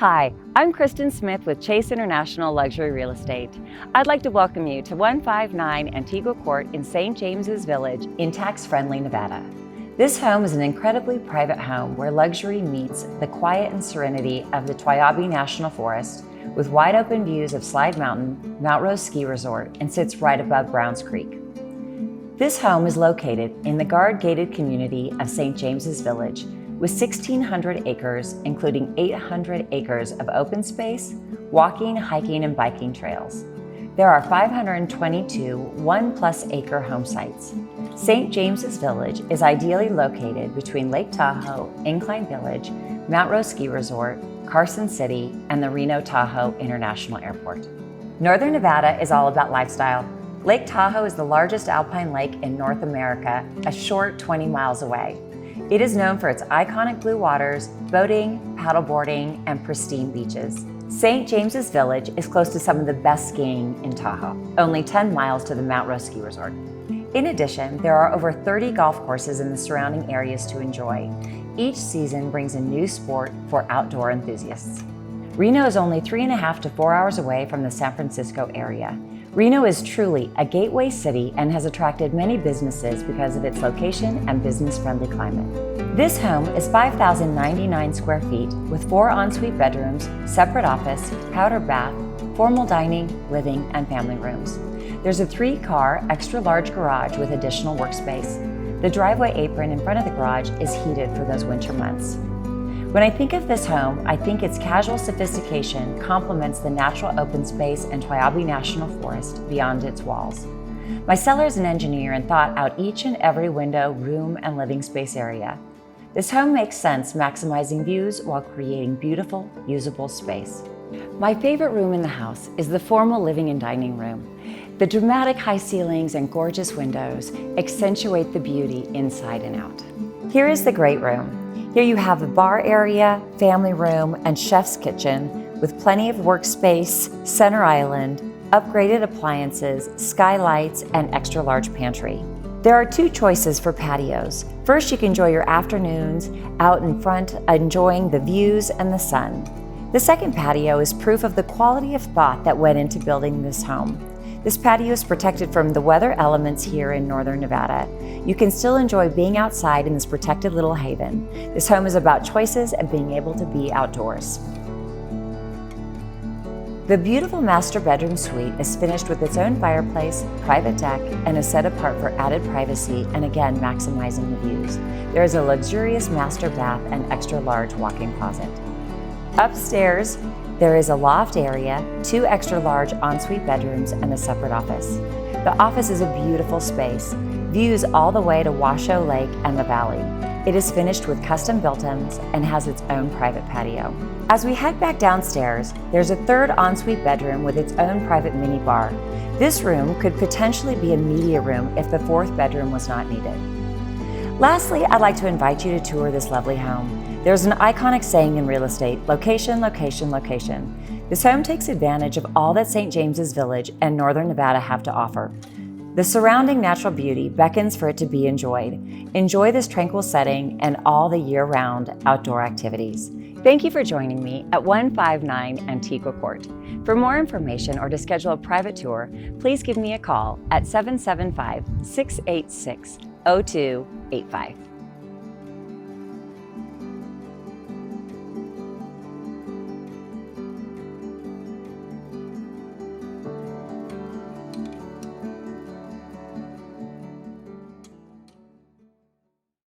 Hi, I'm Kristen Smith with Chase International Luxury Real Estate. I'd like to welcome you to 159 Antigua Court in St. James's Village in tax-friendly Nevada. This home is an incredibly private home where luxury meets the quiet and serenity of the Toyabe National Forest with wide open views of Slide Mountain, Mount Rose Ski Resort, and sits right above Browns Creek. This home is located in the guard-gated community of St. James's Village with 1,600 acres, including 800 acres of open space, walking, hiking, and biking trails. There are 522 one-plus acre home sites. St. James's Village is ideally located between Lake Tahoe, Incline Village, Mount Rose Ski Resort, Carson City, and the Reno-Tahoe International Airport. Northern Nevada is all about lifestyle. Lake Tahoe is the largest alpine lake in North America, a short 20 miles away. It is known for its iconic blue waters, boating, paddleboarding, and pristine beaches. St. James's Village is close to some of the best skiing in Tahoe, only 10 miles to the Mount Rose Ski Resort. In addition, there are over 30 golf courses in the surrounding areas to enjoy. Each season brings a new sport for outdoor enthusiasts. Reno is only 3.5 to 4 hours away from the San Francisco area. Reno is truly a gateway city and has attracted many businesses because of its location and business-friendly climate. This home is 5,099 square feet with 4 ensuite bedrooms, separate office, powder bath, formal dining, living, and family rooms. There's a 3-car extra-large garage with additional workspace. The driveway apron in front of the garage is heated for those winter months. When I think of this home, I think its casual sophistication complements the natural open space and Toyabe National Forest beyond its walls. My seller is an engineer and thought out each and every window, room, and living space area. This home makes sense maximizing views while creating beautiful, usable space. My favorite room in the house is the formal living and dining room. The dramatic high ceilings and gorgeous windows accentuate the beauty inside and out. Here is the great room. Here you have a bar area, family room, and chef's kitchen with plenty of workspace, center island, upgraded appliances, skylights, and extra large pantry. There are 2 choices for patios. First, you can enjoy your afternoons out in front, enjoying the views and the sun. The second patio is proof of the quality of thought that went into building this home. This patio is protected from the weather elements here in northern Nevada. You can still enjoy being outside in this protected little haven. This home is about choices and being able to be outdoors. The beautiful master bedroom suite is finished with its own fireplace, private deck, and is set apart for added privacy and again maximizing the views. There is a luxurious master bath and extra large walk-in closet. Upstairs, there is a loft area, 2 extra large ensuite bedrooms, and a separate office. The office is a beautiful space, views all the way to Washoe Lake and the valley. It is finished with custom built-ins and has its own private patio. As we head back downstairs, there's a 3rd ensuite bedroom with its own private mini bar. This room could potentially be a media room if the 4th bedroom was not needed. Lastly, I'd like to invite you to tour this lovely home. There's an iconic saying in real estate, location, location, location. This home takes advantage of all that St. James's Village and Northern Nevada have to offer. The surrounding natural beauty beckons for it to be enjoyed. Enjoy this tranquil setting and all the year-round outdoor activities. Thank you for joining me at 159 Antigua Court. For more information or to schedule a private tour, please give me a call at 775-686-0285.